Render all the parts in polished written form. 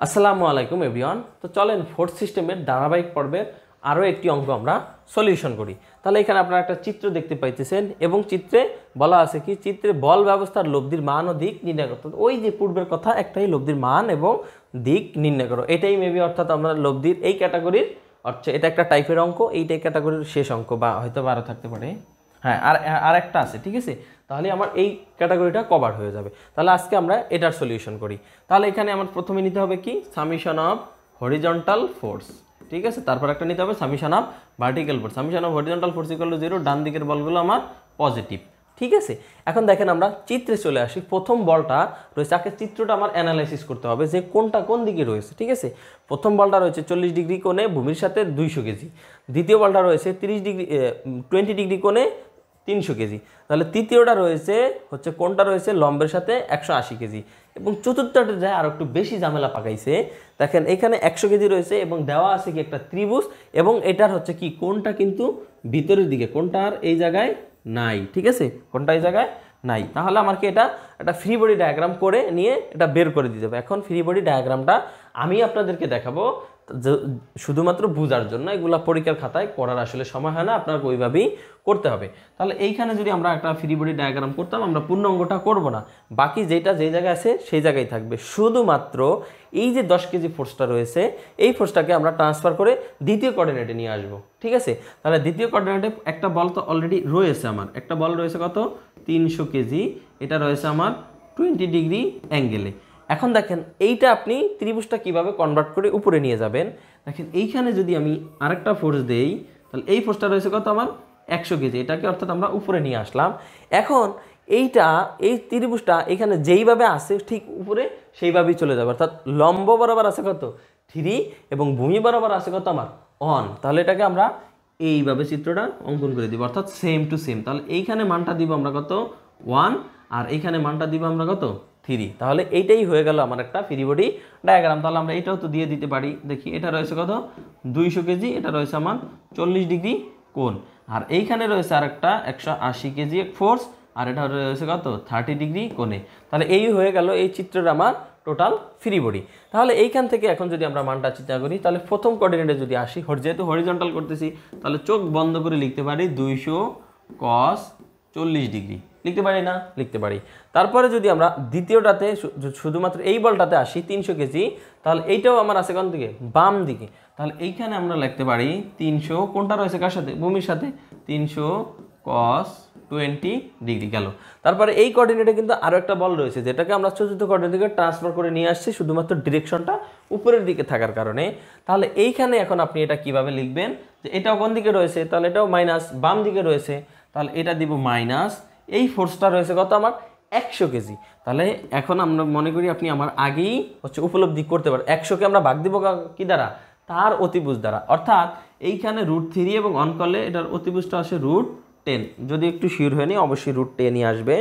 আসসালামু আলাইকুম এভরিওয়ান। তো চলেন ফোর্থ সিস্টেমের ধারাবাহিক পর্বের আরও একটি অঙ্ক আমরা সলিউশন করি। তাহলে এখানে আপনারা একটা চিত্র দেখতে পাইতেছেন এবং চিত্রে বলা আছে কি, চিত্রে বল ব্যবস্থার লব্ধির মান ও দিক নির্ণয় করতে। ওই যে পূর্বের কথা একটাই, লব্ধির মান এবং দিক নির্ণয় করো, এটাই মেবি অর্থাৎ আমরা লব্ধির এই ক্যাটাগরির অর্থাৎ এটা একটা টাইপের অঙ্ক, এইটাই ক্যাটাগরির শেষ অঙ্ক বা হয়তো আরও থাকতে পারে। হ্যাঁ, আর একটা আছে, ঠিক আছে। তাহলে আমার এই ক্যাটাগরিটা কভার হয়ে যাবে। তাহলে আজকে আমরা এটার সলিউশন করি। তাহলে এখানে আমার প্রথমে নিতে হবে কি, সামেশন অফ হরিজন্টাল ফোর্স, ঠিক আছে। তারপর একটা নিতে হবে summation of vertical force. Summation of horizontal force equal to 0, ডান দিকের বলগুলো আমার পজিটিভ, ঠিক আছে। এখন দেখেন আমরা চিত্রে চলে আসি। প্রথম বলটা রয়েছে, আগে চিত্রটা আমার অ্যানালাইসিস করতে হবে যে কোনটা কোন দিকে রয়েছে, ঠিক আছে। প্রথম বলটা রয়েছে 40 ডিগ্রি কোণে ভূমির সাথে 200 কেজি। দ্বিতীয় বলটা রয়েছে 20 ডিগ্রি কোণে 300 কেজি। তাহলে তৃতীয়টা রয়েছে হচ্ছে কোনটা রয়েছে লম্বের সাথে 180 কেজি। এবং চতুর্থটা যায় আর একটু বেশি ঝামেলা পাকাইছে। দেখেন এখানে 100 কেজি রয়েছে এবং দেওয়া আছে কি একটা ত্রিভুজ, এবং এটার হচ্ছে কি কোনটা কিন্তু ভিতরের দিকে, কোনটা আর এই জায়গায় নাই, ঠিক আছে, কোনটা এই জায়গায় নাই। তাহলে আমার কি এটা একটা ফ্রি বডি ডায়াগ্রাম করে নিয়ে এটা বের করে দিতে হবে। এখন ফ্রি বডি ডায়াগ্রামটা আমি আপনাদেরকে দেখাবো শুধুমাত্র বোঝার জন্য, এগুলা পরীক্ষার খাতায় করার আসলে সময় হয় না, আপনাকে ওইভাবেই করতে হবে। তাহলে এইখানে যদি আমরা একটা ফ্রি বডি ডায়াগ্রাম করতাম, আমরা পূর্ণ অঙ্গটা করবো না, বাকি যেটা যেই জায়গায় আছে সেই জায়গায় থাকবে। শুধুমাত্র এই যে 10 কেজি ফোর্সটা রয়েছে, এই ফোর্সটাকে আমরা ট্রান্সফার করে দ্বিতীয় কোঅর্ডিনেটে নিয়ে আসবো, ঠিক আছে। তাহলে দ্বিতীয় কোঅর্ডিনেটে একটা বল তো অলরেডি রয়েছে, আমার একটা বল রয়েছে কত 300 কেজি, এটা রয়েছে আমার 20 ডিগ্রি অ্যাঙ্গেলে। এখন দেখেন এইটা আপনি ত্রিভুজটা কিভাবে কনভার্ট করে উপরে নিয়ে যাবেন। দেখেন এইখানে যদি আমি আরেকটা ফোর্স দেই, তাহলে এই ফোর্সটা রয়েছে কত আমার 100 কেজি, এটাকে অর্থাৎ আমরা উপরে নিয়ে আসলাম। এখন এই ত্রিভুজটা এখানে যেইভাবে আসে ঠিক উপরে সেইভাবেই চলে যাবে, অর্থাৎ লম্ব বরাবর আছে কত 3 এবং ভূমি বরাবর আছে কত আমার 1। তাহলে এটাকে আমরা এইভাবে চিত্রটা অঙ্কন করে দিব, অর্থাৎ সেম টু সেম। তাহলে এইখানে মানটা দিব আমরা কত 1, আর এইখানে মানটা দিব আমরা কত 3। তাহলে এইটাই হয়ে গেল আমার একটা ফ্রি বডি ডায়াগ্রাম। তাহলে আমরা এটাও তো দিয়ে দিতে পারি। দেখি এটা রয়েছে কত 200 কেজি, এটা রয়েছে আমার 40 ডিগ্রি কোণ, আর এইখানে রয়েছে আর একটা 180 কেজি ফোর্স, আর এটা রয়েছে কত 30 ডিগ্রি কোণে। তাহলে এই হয়ে গেল এই চিত্রের আমার টোটাল ফ্রি বডি। তাহলে এইখান থেকে এখন যদি আমরা মানটা চিন্তা করি, তাহলে প্রথম কোঅর্ডিনেটে যদি আসি, যেহেতু হরিজন্টাল করতেছি, তাহলে চোখ বন্ধ করে লিখতে পারি 200 cos 40 ডিগ্রি, লিখতে পারি না? লিখতে পারি। তারপরে যদি আমরা দ্বিতীয়টাতে শুধুমাত্র এই বলটাতে আসি 300 কেজি, তাহলে এইটাও আমার আছে কোন দিকে, বাম দিকে। তাহলে এইখানে আমরা লিখতে পারি 300, কোনটা রয়েছে কার সাথে, ভূমির সাথে, 300 cos 20 ডিগ্রি গেল। তারপরে এই কোঅর্ডিনেটে কিন্তু আরও একটা বল রয়েছে, যেটাকে আমরা চতুর্থ কোঅর্ডিনেট থেকে ট্রান্সফার করে নিয়ে আসছি শুধুমাত্র ডিরেকশনটা উপরের দিকে থাকার কারণে। তাহলে এইখানে এখন আপনি এটা কিভাবে লিখবেন, যে এটাও কোন দিকে রয়েছে, তাহলে এটাও মাইনাস, বাম দিকে রয়েছে, তাহলে এটা দিব মাইনাস। এই ফোর্সটা রয়েছে কত আমার 100 কেজি। তাহলে এখন আমরা মনে করি আপনি আমার আগেই হচ্ছে উপলব্ধি করতে পারেন, 100কে আমরা ভাগ দিব কি দ্বারা, তার অতিভুজ দ্বারা। অর্থাৎ এইখানে √3 এবং অন করলে এটার অতিভুজটা আসে √10, যদি একটু শিওর হয়নি অবশ্যই √10ই আসবে,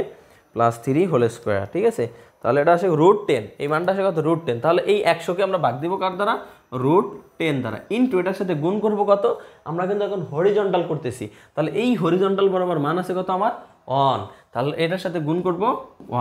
+3 হোল স্কোয়ার, ঠিক আছে। তাহলে এটা আসে √10, এই মানটা আসে কত √10। তাহলে এই 100কে আমরা ভাগ দিব কার দ্বারা, √10 দ্বারা, ইনটু এটার সাথে গুণ করব কত, আমরা কিন্তু এখন হরিজন্টাল করতেছি। তাহলে এই হরিজন্টাল বরাবর মান আছে কত আমার 1, তাহলে এটার সাথে গুণ করব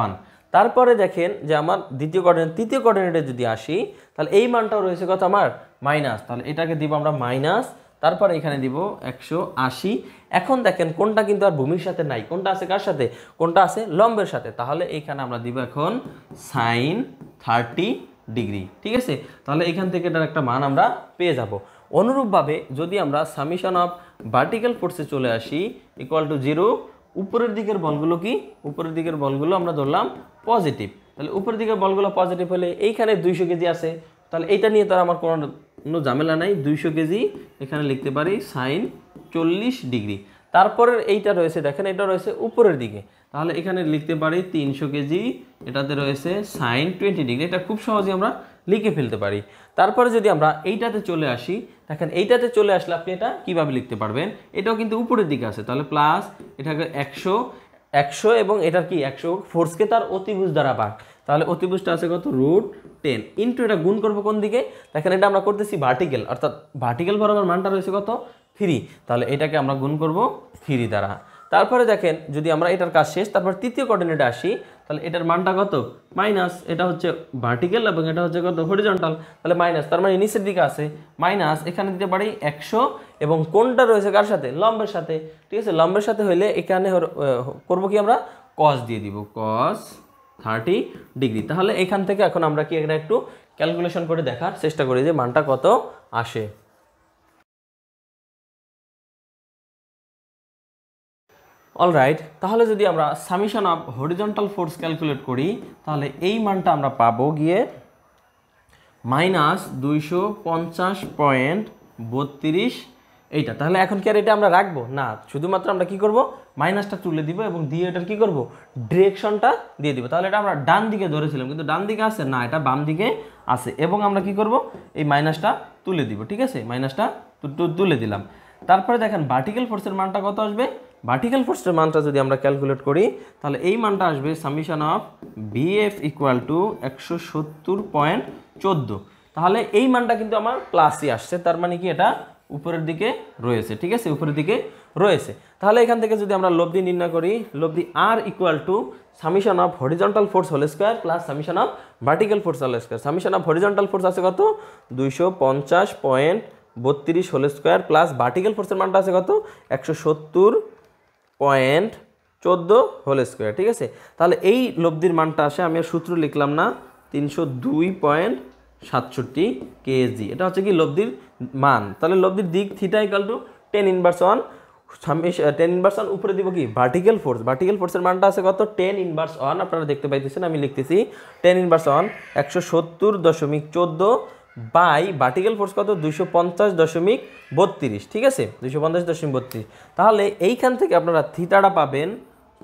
1। তারপরে দেখেন যে আমার দ্বিতীয় কোঅর্ডিনেট, তৃতীয় কোঅর্ডিনেটে যদি আসি, তাহলে এই মানটাও রয়েছে কত আমার মাইনাস, তাহলে এটাকে দিব আমরা মাইনাস, তারপরে এখানে দিব 180। এখন দেখেন কোনটা কিন্তু আর ভূমির সাথে নাই, কোনটা আছে কার সাথে, কোনটা আছে লম্বের সাথে। তাহলে এইখানে আমরা দিব এখন sin 30 ডিগ্রি, ঠিক আছে। তাহলে এখান থেকে এটার একটা মান আমরা পেয়ে যাব। অনুরূপভাবে যদি আমরা সামেশন অফ ভার্টিক্যাল ফোর্সে চলে আসি ইকুয়াল টু 0, উপরের দিকের বলগুলো কি, উপরের দিকের বলগুলো আমরা ধরলাম পজিটিভ। তাহলে উপরের দিকের বলগুলো পজিটিভ হলে এইখানে 200 কেজি আছে, তাহলে এইটা নিয়ে তো আমার কোনো ঝামেলা নাই, 200 কেজি এখানে লিখতে পারি sin 40 ডিগ্রি। তারপরে এইটা রয়েছে, দেখেন এটা রয়েছে উপরের দিকে, তাহলে এখানে লিখতে পারি 300 কেজি, এটাতে রয়েছে sin 20 ডিগ্রি। এটা খুব সহজে আমরা লিখে ফেলতে পারি। তারপরে যদি আমরা এইটাতে চলে আসি, দেখেন এইটাতে চলে আসলে আপনি এটা কিভাবে লিখতে পারবেন, এটাও কিন্তু উপরের দিকে আছে, তাহলে প্লাস এটাকে 100 এবং এটার কি 100 ফোর্সকে তার অতিভুজ দ্বারা ভাগ, তাহলে অতিভুজটা আছে কত √10, ইনটু এটা গুণ করবো কোন দিকে, দেখেন এটা আমরা করতেছি ভার্টিক্যাল, অর্থাৎ ভার্টিক্যাল বরাবর মানটা রয়েছে কত 3, তাহলে এটাকে আমরা গুণ করব 3 দ্বারা। তারপরে দেখেন যদি আমরা এটার কাজ শেষ, তারপর তৃতীয় কোঅর্ডিনেটে আসি, তাহলে এটার মানটা কত মাইনাস, এটা হচ্ছে ভার্টিক্যাল এবং এটা হচ্ছে কত হরিজন্টাল, তাহলে মাইনাস, তার মানে নিচের দিকে আছে মাইনাস, এখানে দিতে পারি 100 এবং কোনটা রয়েছে কার সাথে লম্বের সাথে, ঠিক আছে। লম্বের সাথে হইলে এখানে করব কি আমরা কস দিয়ে দিব, কস 30 ডিগ্রি। তাহলে এখান থেকে এখন আমরা কি এটা একটু ক্যালকুলেশন করে দেখার চেষ্টা করি যে মানটা কত আসে। অলরাইট, তাহলে যদি আমরা summation of horizontal force calculate করি তাহলে এই মানটা আমরা পাবো গিয়ে -250.32 এইটা। তাহলে এখন কি আর এটা আমরা রাখবো না, শুধুমাত্র আমরা কি করব মাইনাসটা তুলে দিব এবং দিয়ে এটার কি করব ডিরেকশনটা দিয়ে দিব। তাহলে এটা আমরা ডান দিকে ধরেছিলাম কিন্তু ডান দিকে আছে না, এটা বাম দিকে আছে এবং আমরা কি করব এই মাইনাসটা তুলে দিব, ঠিক আছে। মাইনাসটা তুলে দিলাম। তারপরে দেখেন ভার্টিক্যাল ফোর্সের মানটা কত আসবে। ভার্টিক্যাল ফোর্সের মানটা যদি আমরা ক্যালকুলেট করি তাহলে এই মানটা আসবে summation of BF equal to 170.14। তাহলে এই মানটা কিন্তু আমার প্লাসই আসছে, তার মানে কি এটা উপরের দিকে রয়েছে, ঠিক আছে, উপরের দিকে রয়েছে। তাহলে এখান থেকে যদি আমরা লব্ধি নির্ণয় করি, লব্ধি আর equal to summation of horizontal force whole square plus summation of vertical force whole square. Summation of horizontal force আছে কত 250.32 হোল স্কোয়ার প্লাস ভার্টিক্যাল ফোর্সের মানটা আছে কত 170.14 হোল স্কোয়ার, ঠিক আছে। তাহলে এই লব্ধির মানটা আসে, আমি আর সূত্র লিখলাম না, 302.67 কেজি। এটা হচ্ছে কি লব্ধির মান। তাহলে লব্ধির দিক theta equal to tan inverse 1, tan inverse 1 উপরে দিব কি ভার্টিক্যাল ফোর্স। ভার্টিক্যাল ফোর্সের মানটা আছে কত tan ইনভার্স 1, আপনারা দেখতে পাইতেছেন আমি লিখতেছি tan inverse 1 170.14 by vertical force কত 250.32, ঠিক আছে, 250.32। তাহলে এইখান থেকে আপনারা থিটাটা পাবেন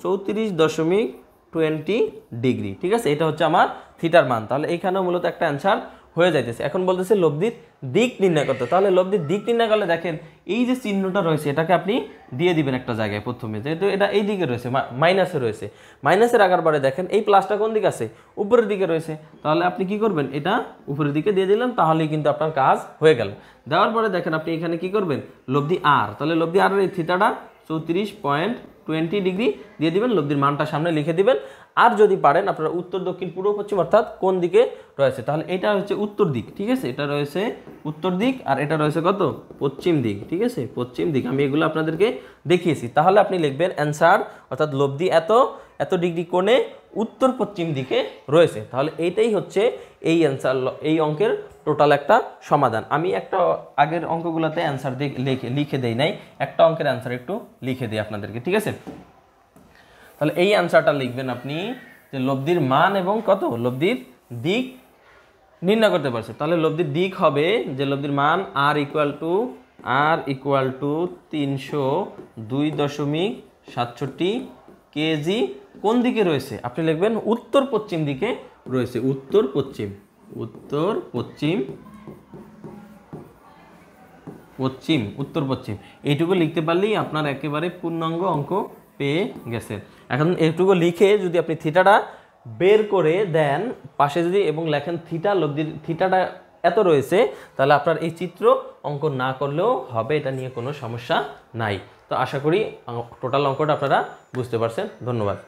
34.20 ডিগ্রি, ঠিক আছে। এটা হচ্ছে আমার থিটার মান। তাহলে এইখানেও মূলত একটা অ্যান্সার হয়ে যাইতেছে। এখন বলতেছে লব্ধির দিক নির্ণয় করতে। তাহলে লব্ধির দিক নির্ণয় করলে দেখেন এই যে চিহ্নটা রয়েছে এটাকে আপনি দিয়ে দিবেন একটা জায়গায় প্রথমে, যেহেতু এটা এই দিকে রয়েছে মাইনাসে রয়েছে, মাইনাসের আগার পরে দেখেন এই প্লাসটা কোন দিকে আছে উপরের দিকে রয়েছে, তাহলে আপনি কি করবেন এটা উপরের দিকে দিয়ে দিলেন, তাহলেই কিন্তু আপনার কাজ হয়ে গেল। দেওয়ার পরে দেখেন আপনি এখানে কি করবেন লব্ধি আর, তাহলে লব্ধি আর এই থিটাটা 34.20 ডিগ্রি দিয়ে দিবেন, লব্ধির মানটা সামনে লিখে দিবেন। আর যদি পারেন আপনারা উত্তর দক্ষিণ পূর্ব পশ্চিম অর্থাৎ কোন দিকে রয়েছে, তাহলে এটা হচ্ছে উত্তর দিক, ঠিক আছে, এটা রয়েছে উত্তর দিক আর এটা রয়েছে কত পশ্চিম দিক, ঠিক আছে, পশ্চিম দিক। আমি এগুলো আপনাদেরকে দেখিয়েছি। তাহলে আপনি লিখবেন অ্যান্সার অর্থাৎ লব্ধি এত ডিগ্রি কোণে উত্তর পশ্চিম দিকে রয়েছে। তাহলে এইটাই হচ্ছে এই অ্যান্সার, এই অঙ্কের টোটাল একটা সমাধান। আমি একটা আগের অঙ্কগুলোতে অ্যান্সার লিখে দেই নাই, একটা অঙ্কের অ্যান্সার একটু লিখে দিই আপনাদেরকে, ঠিক আছে। তাহলে এই অ্যান্সারটা লিখবেন আপনি যে লব্ধির মান এবং কত লব্ধির দিক নির্ণয় করতে পারছে। তাহলে লব্ধির দিক হবে যে লব্ধির মান আর ইকুয়াল টু 302.67 কেজি কোন দিকে রয়েছে, আপনি লিখবেন উত্তর পশ্চিম দিকে রয়েছে, উত্তর পশ্চিম এইটুকু লিখতে পারলেই আপনার একেবারে পূর্ণাঙ্গ অঙ্ক পেয়ে গেছেন। এখন এইটুকু লিখে যদি আপনি থিটাটা বের করে দেন পাশে যদি এবং লেখেন থিটা লব্ধির থিটাটা এত রয়েছে, তাহলে আপনার এই চিত্র অঙ্কন না করলেও হবে, এটা নিয়ে কোনো সমস্যা নাই। তো আশা করি টোটাল অঙ্কটা আপনারা বুঝতে পারছেন। ধন্যবাদ।